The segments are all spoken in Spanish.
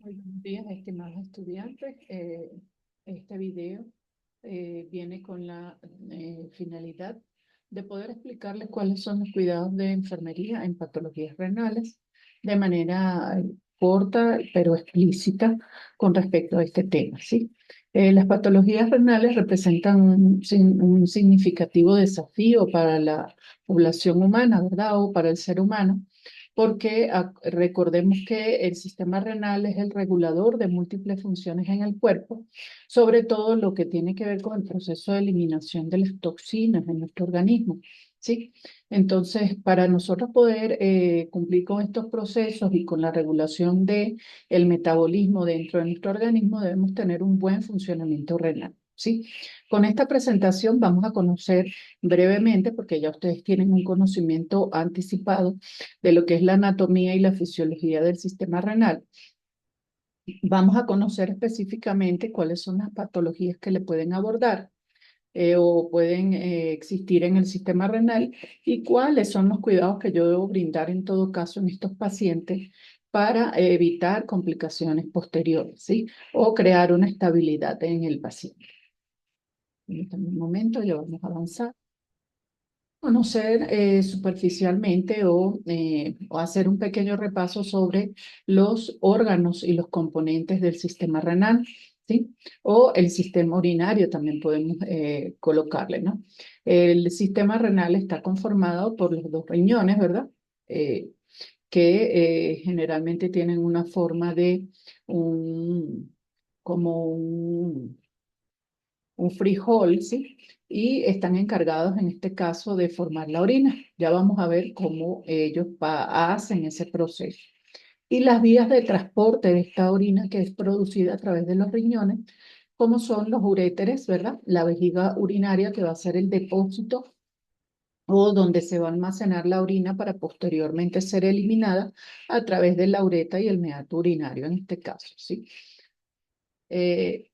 Muy buenos días, estimados estudiantes. Este video viene con la finalidad de poder explicarles cuáles son los cuidados de enfermería en patologías renales de manera corta pero explícita con respecto a este tema, ¿sí? Las patologías renales representan un significativo desafío para la población humana, ¿verdad? O para el ser humano porque recordemos que el sistema renal es el regulador de múltiples funciones en el cuerpo, sobre todo lo que tiene que ver con el proceso de eliminación de las toxinas en nuestro organismo. ¿Sí? Entonces, para nosotros poder cumplir con estos procesos y con la regulación de el metabolismo dentro de nuestro organismo, debemos tener un buen funcionamiento renal. ¿Sí? Con esta presentación vamos a conocer brevemente, porque ya ustedes tienen un conocimiento anticipado de lo que es la anatomía y la fisiología del sistema renal. Vamos a conocer específicamente cuáles son las patologías que le pueden abordar o pueden existir en el sistema renal y cuáles son los cuidados que yo debo brindar en todo caso en estos pacientes para evitar complicaciones posteriores, ¿sí? O crear una estabilidad en el paciente. En un momento ya vamos a avanzar. Conocer superficialmente o hacer un pequeño repaso sobre los órganos y los componentes del sistema renal, ¿sí? O el sistema urinario también podemos colocarle, ¿no? El sistema renal está conformado por los dos riñones, ¿verdad? Eh, que generalmente tienen una forma de un, como un frijol, ¿sí? Y están encargados en este caso de formar la orina. Ya vamos a ver cómo ellos hacen ese proceso. Y las vías de transporte de esta orina que es producida a través de los riñones, como son los uréteres, ¿verdad? La vejiga urinaria que va a ser el depósito o donde se va a almacenar la orina para posteriormente ser eliminada a través de la uretra y el meato urinario en este caso, ¿sí? Eh,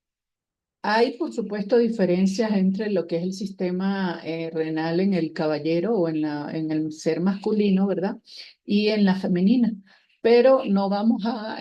Hay, por supuesto, diferencias entre lo que es el sistema renal en el caballero o en el ser masculino, ¿verdad? Y en la femenina. Pero no vamos a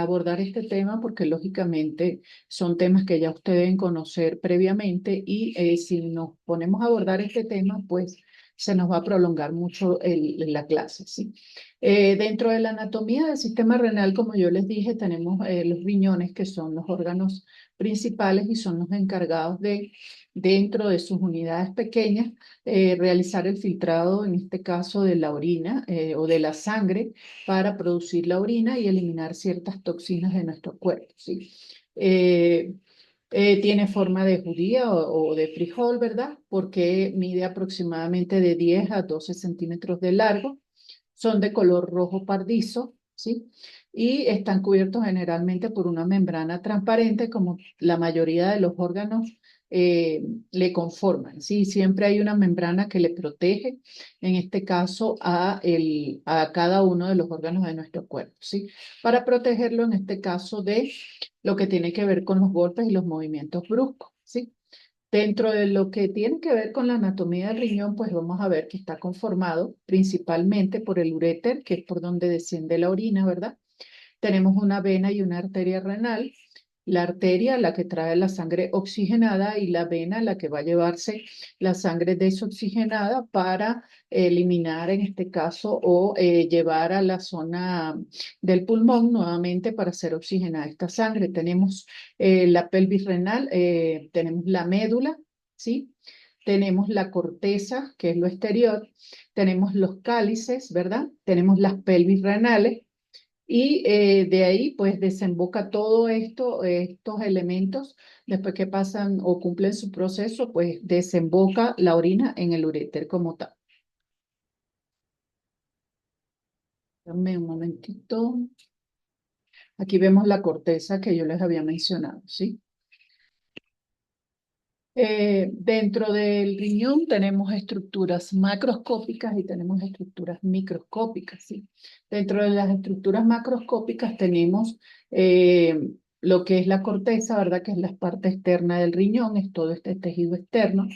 abordar este tema porque lógicamente son temas que ya ustedes deben conocer previamente y si nos ponemos a abordar este tema, pues se nos va a prolongar mucho la clase, ¿sí? Dentro de la anatomía del sistema renal, como yo les dije, tenemos los riñones, que son los órganos principales y son los encargados de, dentro de sus unidades pequeñas, realizar el filtrado, en este caso de la orina o de la sangre, para producir la orina y eliminar ciertas toxinas de nuestro cuerpo, ¿sí? Eh, Tiene forma de judía o de frijol, ¿verdad? Porque mide aproximadamente de 10 a 12 centímetros de largo, son de color rojo pardizo, ¿sí? Y están cubiertos generalmente por una membrana transparente, como la mayoría de los órganos le conforman, ¿sí? Siempre hay una membrana que le protege, en este caso, a cada uno de los órganos de nuestro cuerpo, ¿sí? Para protegerlo, en este caso, de lo que tiene que ver con los golpes y los movimientos bruscos, ¿sí? Dentro de lo que tiene que ver con la anatomía del riñón, pues vamos a ver que está conformado principalmente por el uréter, que es por donde desciende la orina, ¿verdad? Tenemos una vena y una arteria renal. La arteria, la que trae la sangre oxigenada, y la vena, la que va a llevarse la sangre desoxigenada para eliminar, en este caso, o llevar a la zona del pulmón nuevamente para ser oxigenada esta sangre. Tenemos la pelvis renal, tenemos la médula, ¿sí? Tenemos la corteza, que es lo exterior, tenemos los cálices, ¿verdad? Tenemos las pelvis renales y de ahí pues desemboca todo esto, estos elementos, después que pasan o cumplen su proceso, pues desemboca la orina en el uréter como tal. Dame un momentito. Aquí vemos la corteza que yo les había mencionado, ¿sí? Dentro del riñón tenemos estructuras macroscópicas y tenemos estructuras microscópicas, ¿sí? Dentro de las estructuras macroscópicas tenemos lo que es la corteza, ¿verdad? Que es la parte externa del riñón, es todo este tejido externo.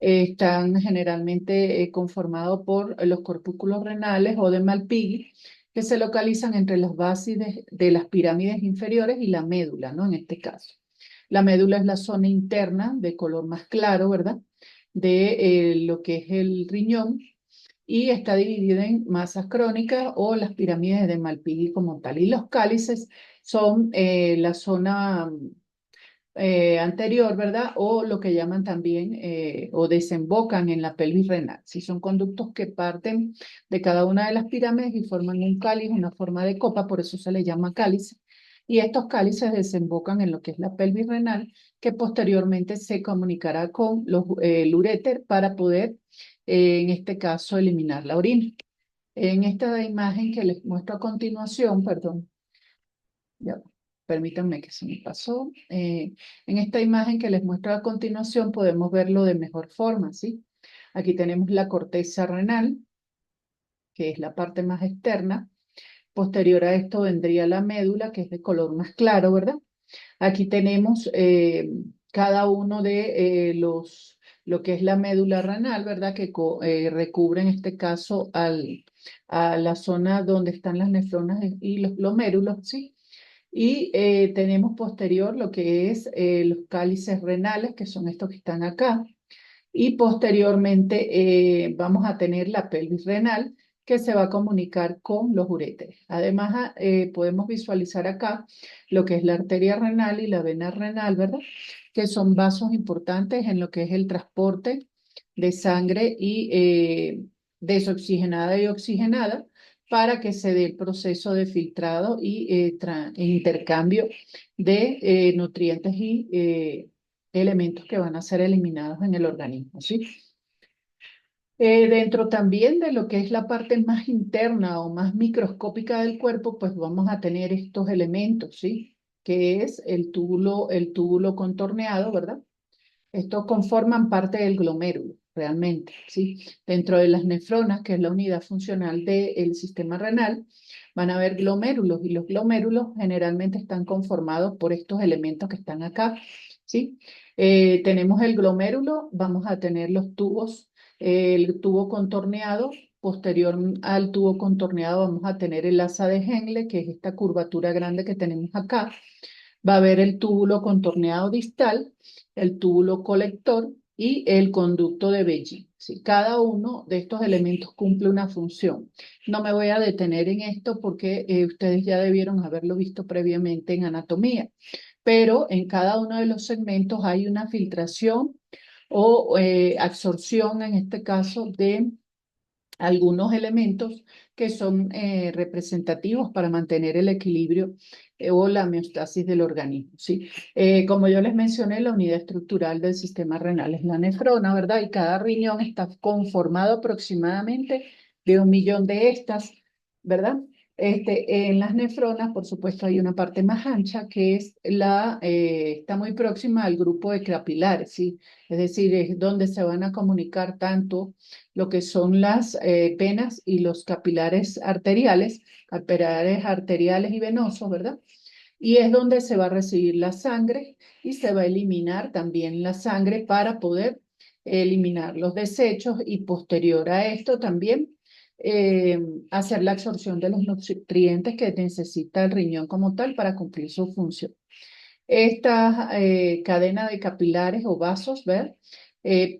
Están generalmente conformados por los corpúsculos renales o de Malpighi, que se localizan entre las bases de las pirámides inferiores y la médula, ¿no? En este caso. La médula es la zona interna de color más claro, ¿verdad? De lo que es el riñón y está dividida en masas crónicas o las pirámides de Malpighi como tal. Y los cálices son la zona anterior, ¿verdad? O lo que llaman también o desembocan en la pelvis renal. Si son conductos que parten de cada una de las pirámides y forman un cáliz, una forma de copa, por eso se le llama cálice. Y estos cálices desembocan en lo que es la pelvis renal, que posteriormente se comunicará con el uréter para poder, en este caso, eliminar la orina. En esta imagen que les muestro a continuación, perdón, ya, permítanme que se me pasó. En esta imagen que les muestro a continuación podemos verlo de mejor forma, ¿sí? Aquí tenemos la corteza renal, que es la parte más externa. Posterior a esto vendría la médula, que es de color más claro, ¿verdad? Aquí tenemos cada uno de lo que es la médula renal, ¿verdad? Que recubre en este caso a la zona donde están las nefronas y los glomérulos, ¿sí? Y tenemos posterior lo que es los cálices renales, que son estos que están acá. Y posteriormente vamos a tener la pelvis renal, que se va a comunicar con los uréteres. Además, podemos visualizar acá lo que es la arteria renal y la vena renal, ¿verdad? Que son vasos importantes en lo que es el transporte de sangre y desoxigenada y oxigenada para que se dé el proceso de filtrado y intercambio de nutrientes y elementos que van a ser eliminados en el organismo, ¿sí? Dentro también de lo que es la parte más interna o más microscópica del cuerpo, pues vamos a tener estos elementos, ¿sí? Que es el túbulo contorneado, ¿verdad? Estos conforman parte del glomérulo, realmente, ¿sí? Dentro de las nefronas, que es la unidad funcional del sistema renal, van a haber glomérulos y los glomérulos generalmente están conformados por estos elementos que están acá, ¿sí? Tenemos el glomérulo, vamos a tener los tubos, el tubo contorneado. Posterior al tubo contorneado vamos a tener el asa de Henle, que es esta curvatura grande que tenemos acá. Va a haber el túbulo contorneado distal, el túbulo colector y el conducto de Beji. ¿Sí? Cada uno de estos elementos cumple una función. No me voy a detener en esto porque ustedes ya debieron haberlo visto previamente en anatomía, pero en cada uno de los segmentos hay una filtración o absorción, en este caso, de algunos elementos que son representativos para mantener el equilibrio o la homeostasis del organismo, ¿sí? Como yo les mencioné, la unidad estructural del sistema renal es la nefrona, ¿verdad? Y cada riñón está conformado aproximadamente de 1 millón de estas, ¿verdad? En las nefronas, por supuesto, hay una parte más ancha que es está muy próxima al grupo de capilares, ¿sí? Es decir, es donde se van a comunicar tanto lo que son las venas y los capilares arteriales y venosos, ¿verdad? Y es donde se va a recibir la sangre y se va a eliminar también la sangre para poder eliminar los desechos y posterior a esto también eh, hacer la absorción de los nutrientes que necesita el riñón como tal para cumplir su función. Esta cadena de capilares o vasos, ¿ver?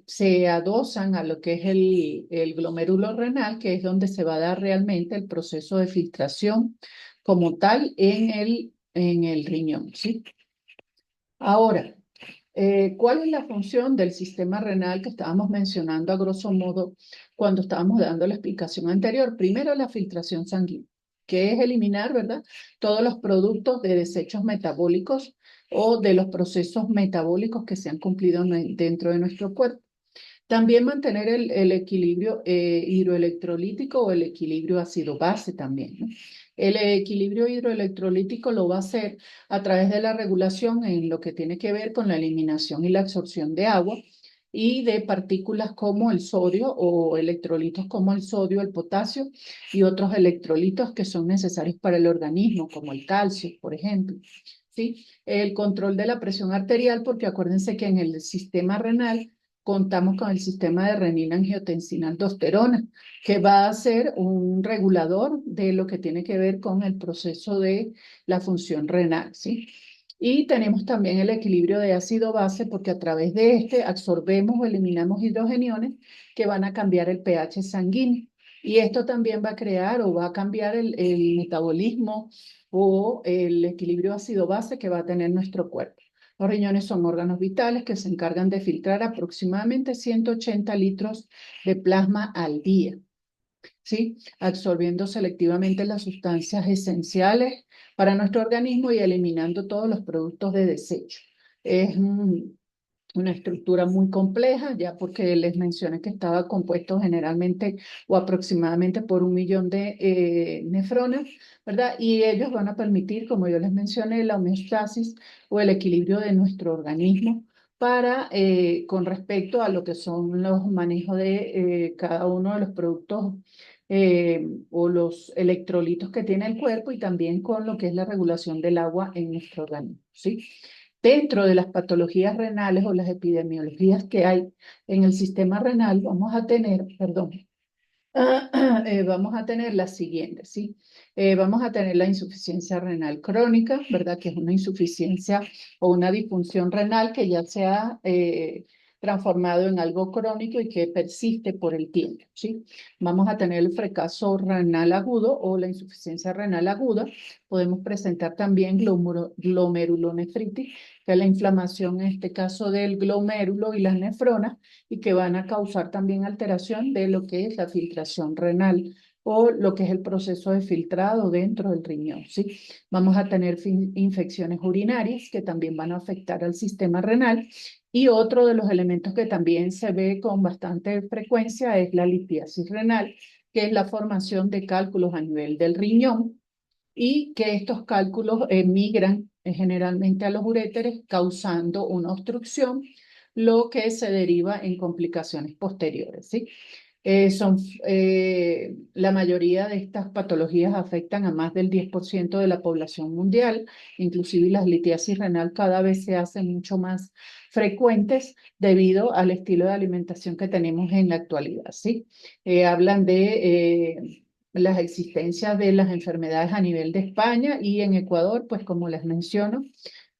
Se adosan a lo que es el glomérulo renal, que es donde se va a dar realmente el proceso de filtración como tal en el riñón, ¿sí? Ahora, ¿cuál es la función del sistema renal que estábamos mencionando a grosso modo cuando estábamos dando la explicación anterior? Primero, la filtración sanguínea, que es eliminar, ¿verdad? Todos los productos de desechos metabólicos o de los procesos metabólicos que se han cumplido dentro de nuestro cuerpo. También mantener el equilibrio hidroelectrolítico o el equilibrio ácido-base también, ¿no? El equilibrio hidroelectrolítico lo va a hacer a través de la regulación en lo que tiene que ver con la eliminación y la absorción de agua y de partículas como el sodio o electrolitos como el sodio, el potasio y otros electrolitos que son necesarios para el organismo, como el calcio, por ejemplo. ¿Sí? El control de la presión arterial, porque acuérdense que en el sistema renal contamos con el sistema de renina-angiotensina-aldosterona, que va a ser un regulador de lo que tiene que ver con el proceso de la función renal, ¿sí? Y tenemos también el equilibrio de ácido-base, porque a través de este absorbemos o eliminamos hidrogeniones que van a cambiar el pH sanguíneo. Y esto también va a crear o va a cambiar el metabolismo o el equilibrio ácido-base que va a tener nuestro cuerpo. Los riñones son órganos vitales que se encargan de filtrar aproximadamente 180 litros de plasma al día, ¿sí? Absorbiendo selectivamente las sustancias esenciales para nuestro organismo y eliminando todos los productos de desecho. Es una estructura muy compleja, ya porque les mencioné que estaba compuesto generalmente o aproximadamente por 1 millón de nefronas, ¿verdad? Y ellos van a permitir, como yo les mencioné, la homeostasis o el equilibrio de nuestro organismo para, con respecto a lo que son los manejos de cada uno de los productos o los electrolitos que tiene el cuerpo y también con lo que es la regulación del agua en nuestro organismo, ¿sí? Dentro de las patologías renales o las epidemiologías que hay en el sistema renal, vamos a tener, perdón, vamos a tener las siguientes, ¿sí? Vamos a tener la insuficiencia renal crónica, ¿verdad? Que es una insuficiencia o una disfunción renal que ya se ha transformado en algo crónico y que persiste por el tiempo, ¿sí? Vamos a tener el fracaso renal agudo o la insuficiencia renal aguda. Podemos presentar también glomerulonefritis, que es la inflamación, en este caso, del glomérulo y las nefronas, y que van a causar también alteración de lo que es la filtración renal o lo que es el proceso de filtrado dentro del riñón, ¿sí? Vamos a tener infecciones urinarias que también van a afectar al sistema renal, y otro de los elementos que también se ve con bastante frecuencia es la litiasis renal, que es la formación de cálculos a nivel del riñón y que estos cálculos migran generalmente a los uréteres causando una obstrucción, lo que se deriva en complicaciones posteriores, ¿sí? Son, la mayoría de estas patologías afectan a más del 10% de la población mundial, inclusive las litiasis renal cada vez se hacen mucho más frecuentes debido al estilo de alimentación que tenemos en la actualidad, ¿sí? Hablan de las existencias de las enfermedades a nivel de España y en Ecuador, pues como les menciono,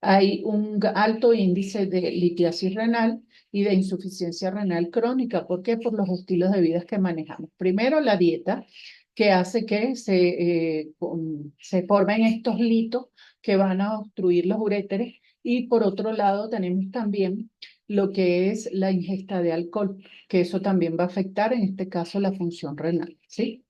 hay un alto índice de litiasis renal y de insuficiencia renal crónica. ¿Por qué? Por los estilos de vida que manejamos. Primero, la dieta, que hace que se formen estos litos que van a obstruir los uréteres. Y por otro lado, tenemos también lo que es la ingesta de alcohol, que eso también va a afectar, en este caso, la función renal, ¿sí?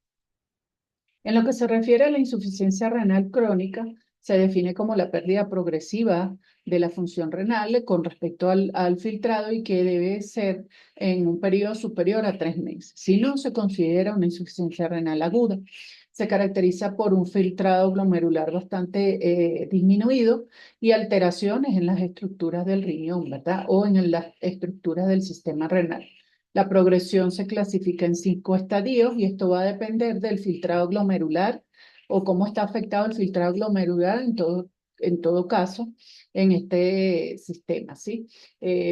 En lo que se refiere a la insuficiencia renal crónica, se define como la pérdida progresiva de la función renal con respecto al filtrado y que debe ser en un periodo superior a 3 meses. Si no, se considera una insuficiencia renal aguda. Se caracteriza por un filtrado glomerular bastante disminuido y alteraciones en las estructuras del riñón, ¿verdad? O en las estructuras del sistema renal. La progresión se clasifica en 5 estadios y esto va a depender del filtrado glomerular o cómo está afectado el filtrado glomerular en todo caso en este sistema, ¿sí?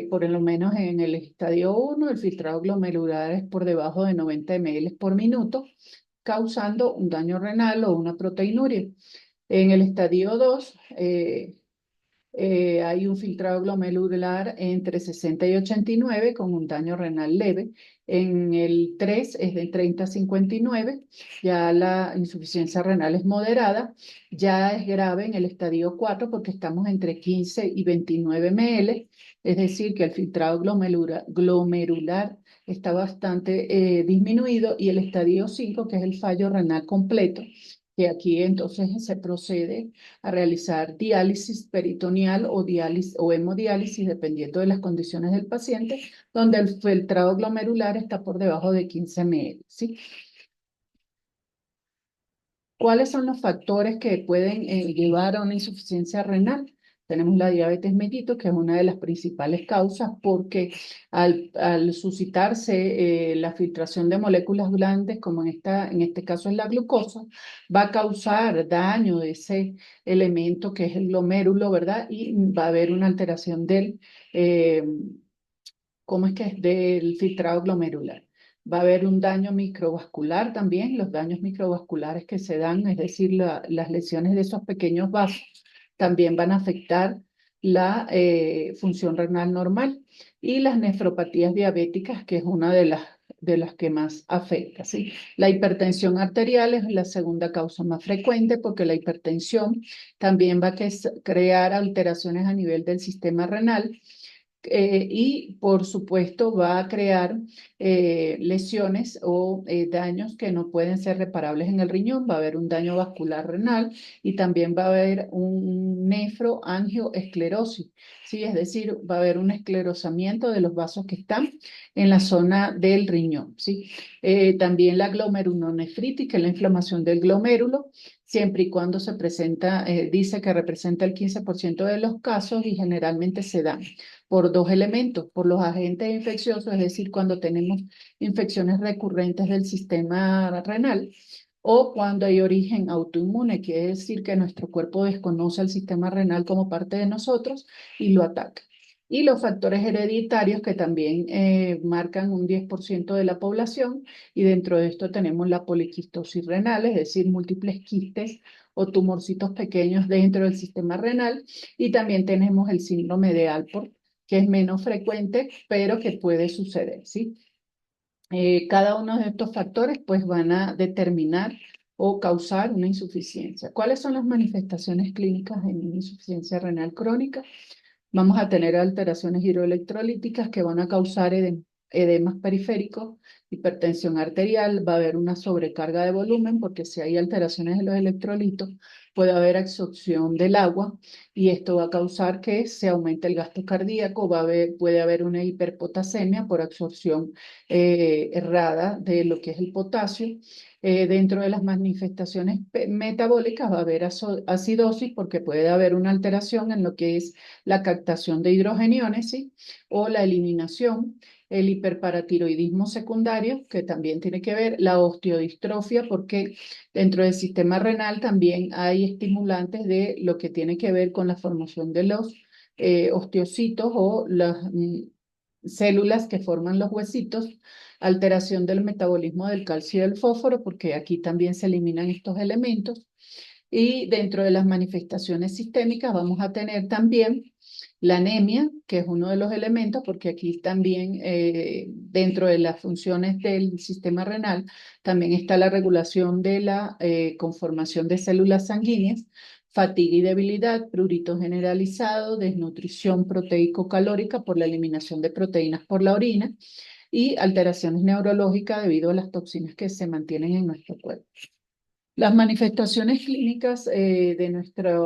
Por lo menos en el estadio 1 el filtrado glomerular es por debajo de 90 ml por minuto, causando un daño renal o una proteinuria. En el estadio 2 hay un filtrado glomerular entre 60 y 89 con un daño renal leve. En el 3 es de 30 a 59. Ya la insuficiencia renal es moderada. Ya es grave en el estadio 4 porque estamos entre 15 y 29 ml. Es decir, que el filtrado glomerular está bastante disminuido. Y el estadio 5, que es el fallo renal completo, que aquí entonces se procede a realizar diálisis peritoneal o diálisis o hemodiálisis, dependiendo de las condiciones del paciente, donde el filtrado glomerular está por debajo de 15 ml, ¿sí? ¿Cuáles son los factores que pueden llevar a una insuficiencia renal? Tenemos la diabetes mellitus, que es una de las principales causas, porque al suscitarse la filtración de moléculas grandes, como en este caso es la glucosa, va a causar daño de ese elemento que es el glomérulo, ¿verdad? Y va a haber una alteración del, eh, ¿Cómo es que es del filtrado glomerular? Va a haber un daño microvascular también, los daños microvasculares que se dan, es decir, las lesiones de esos pequeños vasos, también van a afectar la función renal normal y las nefropatías diabéticas, que es una de las que más afecta, ¿sí? La hipertensión arterial es la segunda causa más frecuente porque la hipertensión también va a crear alteraciones a nivel del sistema renal y por supuesto va a crear lesiones o daños que no pueden ser reparables en el riñón. Va a haber un daño vascular renal y también va a haber un nefroangioesclerosis, ¿sí? Es decir, va a haber un esclerosamiento de los vasos que están en la zona del riñón, ¿sí? También la glomerulonefritis, que es la inflamación del glomérulo, siempre y cuando se presenta, dice que representa el 15% de los casos y generalmente se dan por dos elementos, por los agentes infecciosos, es decir, cuando tenemos infecciones recurrentes del sistema renal, o cuando hay origen autoinmune, quiere decir que nuestro cuerpo desconoce el sistema renal como parte de nosotros y lo ataca. Y los factores hereditarios que también marcan un 10% de la población, y dentro de esto tenemos la poliquistosis renal, es decir, múltiples quistes o tumorcitos pequeños dentro del sistema renal, y también tenemos el síndrome de Alport, que es menos frecuente, pero que puede suceder, ¿sí? Cada uno de estos factores pues van a determinar o causar una insuficiencia. ¿Cuáles son las manifestaciones clínicas en insuficiencia renal crónica? Vamos a tener alteraciones hidroelectrolíticas que van a causar edemas periféricos, hipertensión arterial, va a haber una sobrecarga de volumen porque si hay alteraciones en los electrolitos puede haber absorción del agua y esto va a causar que se aumente el gasto cardíaco, puede haber una hiperpotasemia por absorción errada de lo que es el potasio. Dentro de las manifestaciones metabólicas va a haber acidosis porque puede haber una alteración en lo que es la captación de hidrogeniones, ¿sí? O la eliminación, el hiperparatiroidismo secundario, que también tiene que ver, la osteodistrofia, porque dentro del sistema renal también hay estimulantes de lo que tiene que ver con la formación de los osteocitos o las células que forman los huesitos, alteración del metabolismo del calcio y del fósforo, porque aquí también se eliminan estos elementos. Y dentro de las manifestaciones sistémicas vamos a tener también la anemia, que es uno de los elementos, porque aquí también dentro de las funciones del sistema renal también está la regulación de la conformación de células sanguíneas, fatiga y debilidad, prurito generalizado, desnutrición proteico-calórica por la eliminación de proteínas por la orina y alteraciones neurológicas debido a las toxinas que se mantienen en nuestro cuerpo. Las manifestaciones clínicas de nuestra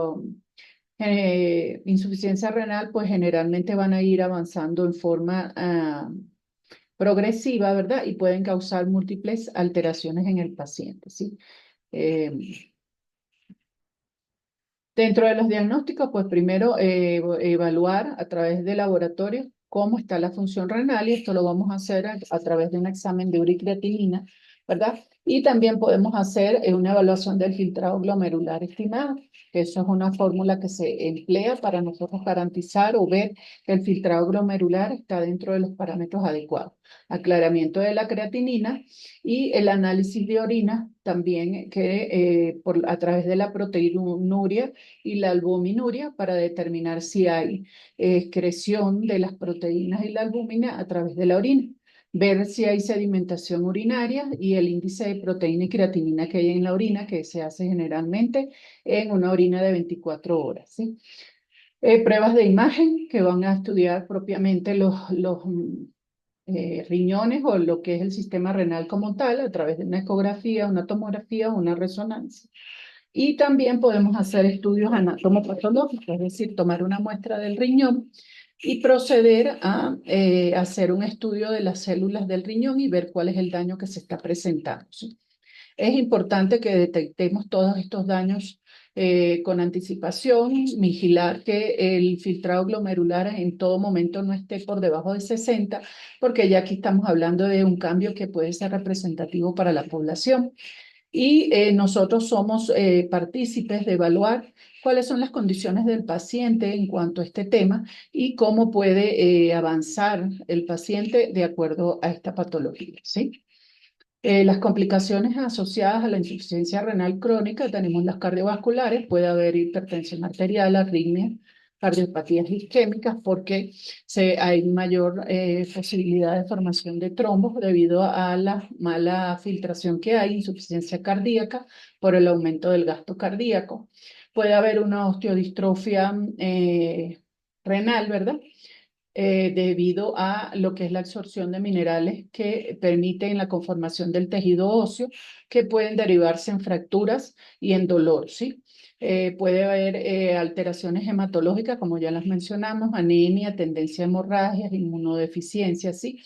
insuficiencia renal, pues generalmente van a ir avanzando en forma progresiva, ¿verdad? Y pueden causar múltiples alteraciones en el paciente, ¿sí? Eh, Dentro de los diagnósticos, pues primero evaluar a través de laboratorio cómo está la función renal y esto lo vamos a hacer a través de un examen de uricreatinina, ¿verdad? Y también podemos hacer una evaluación del filtrado glomerular estimado, que eso es una fórmula que se emplea para nosotros garantizar o ver que el filtrado glomerular está dentro de los parámetros adecuados. Aclaramiento de la creatinina y el análisis de orina también que a través de la proteinuria y la albuminuria para determinar si hay excreción de las proteínas y la albúmina a través de la orina. Ver si hay sedimentación urinaria y el índice de proteína y creatinina que hay en la orina, que se hace generalmente en una orina de 24 horas, ¿sí? Pruebas de imagen que van a estudiar propiamente los riñones o lo que es el sistema renal como tal a través de una ecografía, una tomografía o una resonancia. Y también podemos hacer estudios anatomopatológicos, es decir, tomar una muestra del riñón y proceder a hacer un estudio de las células del riñón y ver cuál es el daño que se está presentando, ¿sí? Es importante que detectemos todos estos daños con anticipación, vigilar que el filtrado glomerular en todo momento no esté por debajo de 60, porque ya aquí estamos hablando de un cambio que puede ser representativo para la población. y nosotros somos partícipes de evaluar cuáles son las condiciones del paciente en cuanto a este tema y cómo puede avanzar el paciente de acuerdo a esta patología, ¿sí? Las complicaciones asociadas a la insuficiencia renal crónica, tenemos las cardiovasculares, puede haber hipertensión arterial, arritmia, cardiopatías isquémicas, porque hay mayor posibilidad de formación de trombos debido a la mala filtración que hay, insuficiencia cardíaca, por el aumento del gasto cardíaco. Puede haber una osteodistrofia renal, ¿verdad? Debido a lo que es la absorción de minerales que permiten la conformación del tejido óseo, que pueden derivarse en fracturas y en dolor, ¿sí? Puede haber alteraciones hematológicas, como ya las mencionamos, anemia, tendencia a hemorragias, inmunodeficiencia, ¿sí?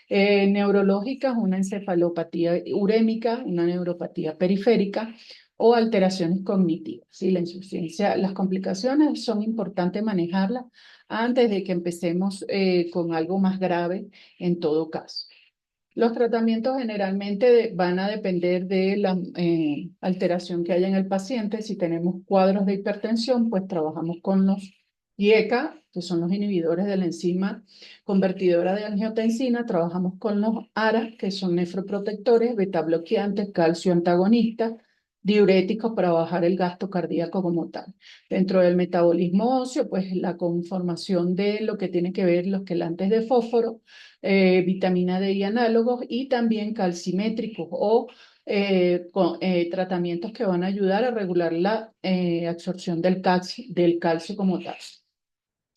Neurológicas, una encefalopatía urémica, una neuropatía periférica o alteraciones cognitivas. ¿Sí? La insuficiencia, las complicaciones son importantes manejarlas antes de que empecemos con algo más grave en todo caso. Los tratamientos generalmente van a depender de la alteración que haya en el paciente. Si tenemos cuadros de hipertensión, pues trabajamos con los IECA, que son los inhibidores de la enzima convertidora de angiotensina. Trabajamos con los ARA, que son nefroprotectores, beta bloqueantes, calcio antagonistas, diuréticos para bajar el gasto cardíaco como tal. Dentro del metabolismo óseo, pues la conformación de lo que tiene que ver los quelantes de fósforo, vitamina D y análogos, y también calcimétricos o tratamientos que van a ayudar a regular la absorción del calcio como tal.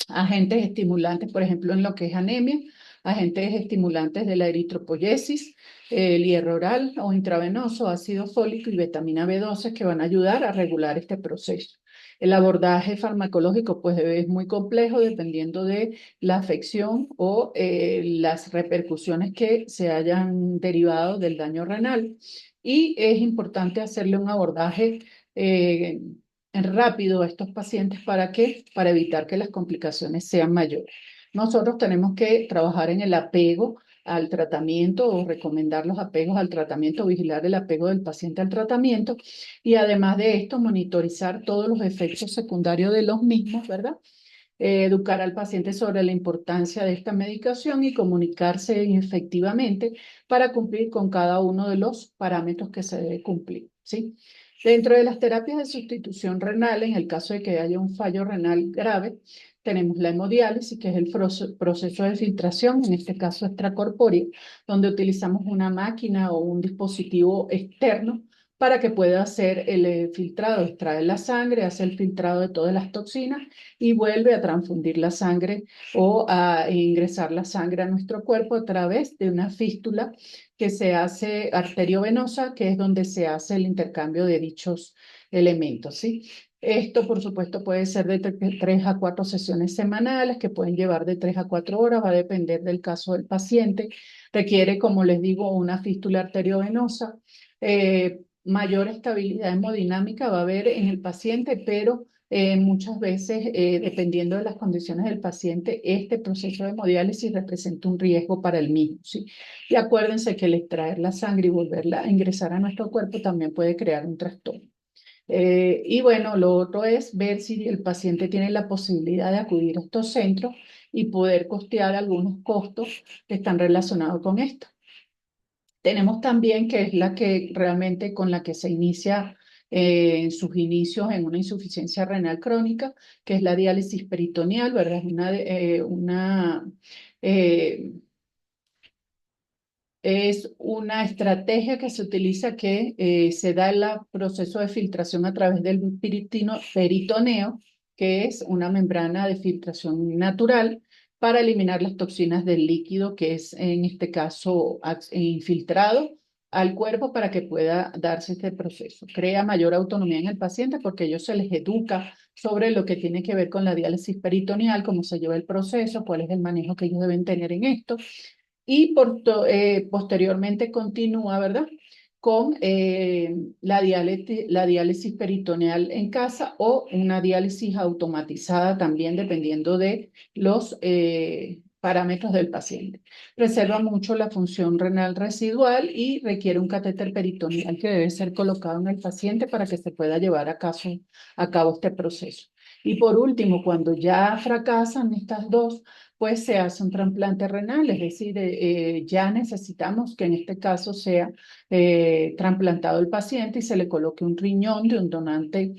Agentes estimulantes, por ejemplo, en lo que es anemia, agentes estimulantes de la eritropoyesis, el hierro oral o intravenoso, ácido fólico y vitamina B12 que van a ayudar a regular este proceso. El abordaje farmacológico pues es muy complejo dependiendo de la afección o las repercusiones que se hayan derivado del daño renal. Y es importante hacerle un abordaje eh, rápido a estos pacientes. ¿Para qué? Para evitar que las complicaciones sean mayores. Nosotros tenemos que trabajar en el apego al tratamiento o recomendar los apegos al tratamiento, vigilar el apego del paciente al tratamiento y además de esto monitorizar todos los efectos secundarios de los mismos, ¿verdad? Educar al paciente sobre la importancia de esta medicación y comunicarse efectivamente para cumplir con cada uno de los parámetros que se debe cumplir, ¿sí? Dentro de las terapias de sustitución renal, en el caso de que haya un fallo renal grave, tenemos la hemodiálisis, que es el proceso de filtración, en este caso extracorpóreo, donde utilizamos una máquina o un dispositivo externo para que pueda hacer el filtrado, extraer la sangre, hacer el filtrado de todas las toxinas y vuelve a transfundir la sangre o a ingresar la sangre a nuestro cuerpo a través de una fístula que se hace arteriovenosa, que es donde se hace el intercambio de dichos elementos, ¿sí? Esto, por supuesto, puede ser de 3 a 4 sesiones semanales, que pueden llevar de 3 a 4 horas, va a depender del caso del paciente. Requiere, como les digo, una fístula arteriovenosa. Mayor estabilidad hemodinámica va a haber en el paciente, pero muchas veces, dependiendo de las condiciones del paciente, este proceso de hemodiálisis representa un riesgo para el mismo, ¿sí? Y acuérdense que el extraer la sangre y volverla a ingresar a nuestro cuerpo también puede crear un trastorno. Y bueno, lo otro es ver si el paciente tiene la posibilidad de acudir a estos centros y poder costear algunos costos que están relacionados con esto. Tenemos también, que es la que realmente con la que se inicia en sus inicios en una insuficiencia renal crónica, que es la diálisis peritoneal, ¿verdad? Eh, es una estrategia que se utiliza que se da en el proceso de filtración a través del peritoneo, que es una membrana de filtración natural para eliminar las toxinas del líquido, que es en este caso infiltrado al cuerpo para que pueda darse este proceso. Crea mayor autonomía en el paciente porque ellos se les educa sobre lo que tiene que ver con la diálisis peritoneal, cómo se lleva el proceso, cuál es el manejo que ellos deben tener en esto y posteriormente continúa, ¿verdad? Con la diálisis peritoneal en casa o una diálisis automatizada también dependiendo de parámetros del paciente. Preserva mucho la función renal residual y requiere un catéter peritoneal que debe ser colocado en el paciente para que se pueda llevar a cabo este proceso. Y por último, cuando ya fracasan estas dos, pues se hace un trasplante renal, es decir, ya necesitamos que en este caso sea trasplantado el paciente y se le coloque un riñón de un donante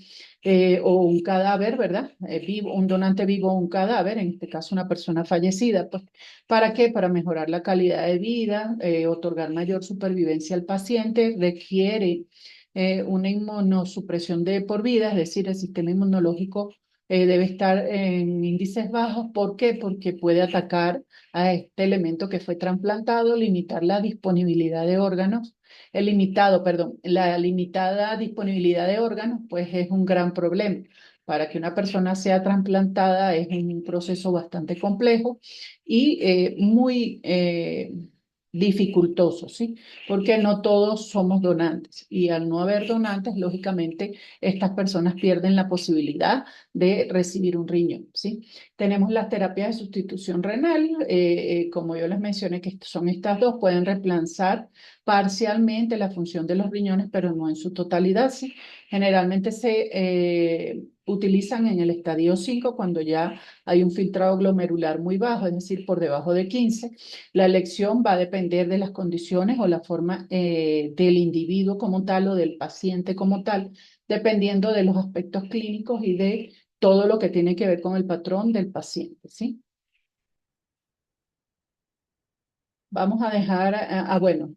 o un cadáver, ¿verdad? Vivo, un donante vivo o un cadáver, en este caso una persona fallecida, pues, ¿para qué? Para mejorar la calidad de vida, otorgar mayor supervivencia al paciente, requiere una inmunosupresión de por vida, es decir, el sistema inmunológico debe estar en índices bajos. ¿Por qué? Porque puede atacar a este elemento que fue trasplantado, limitar la disponibilidad de órganos perdón, la limitada disponibilidad de órganos, pues es un gran problema. Para que una persona sea trasplantada es un proceso bastante complejo y muy dificultoso, ¿sí? Porque no todos somos donantes y al no haber donantes, lógicamente, estas personas pierden la posibilidad de recibir un riñón, ¿sí? Tenemos las terapias de sustitución renal, como yo les mencioné, que son estas dos, pueden reemplazar parcialmente la función de los riñones, pero no en su totalidad, ¿sí? Generalmente se utilizan en el estadio 5 cuando ya hay un filtrado glomerular muy bajo, es decir, por debajo de 15. La elección va a depender de las condiciones o la forma del individuo como tal o del paciente como tal, dependiendo de los aspectos clínicos y de todo lo que tiene que ver con el patrón del paciente, ¿sí? Vamos a dejar, bueno,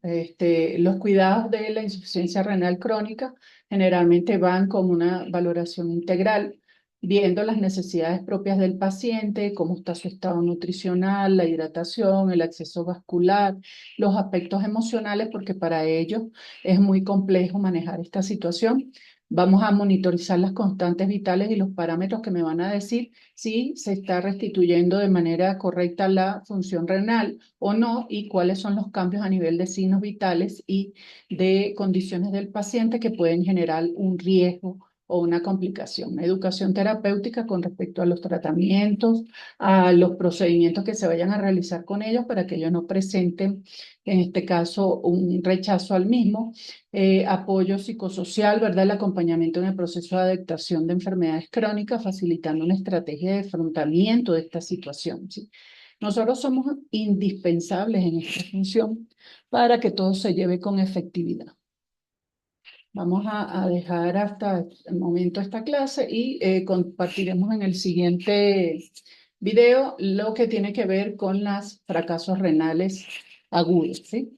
los cuidados de la insuficiencia renal crónica generalmente van con una valoración integral, viendo las necesidades propias del paciente, cómo está su estado nutricional, la hidratación, el acceso vascular, los aspectos emocionales, porque para ellos es muy complejo manejar esta situación. Vamos a monitorizar las constantes vitales y los parámetros que me van a decir si se está restituyendo de manera correcta la función renal o no y cuáles son los cambios a nivel de signos vitales y de condiciones del paciente que pueden generar un riesgo o una complicación. Una educación terapéutica con respecto a los tratamientos, a los procedimientos que se vayan a realizar con ellos para que ellos no presenten, en este caso, un rechazo al mismo. Apoyo psicosocial, ¿verdad? El acompañamiento en el proceso de adaptación de enfermedades crónicas, facilitando una estrategia de afrontamiento de esta situación, ¿sí? Nosotros somos indispensables en esta función para que todo se lleve con efectividad. Vamos a dejar hasta el momento esta clase y compartiremos en el siguiente video lo que tiene que ver con los fracasos renales agudos, ¿sí?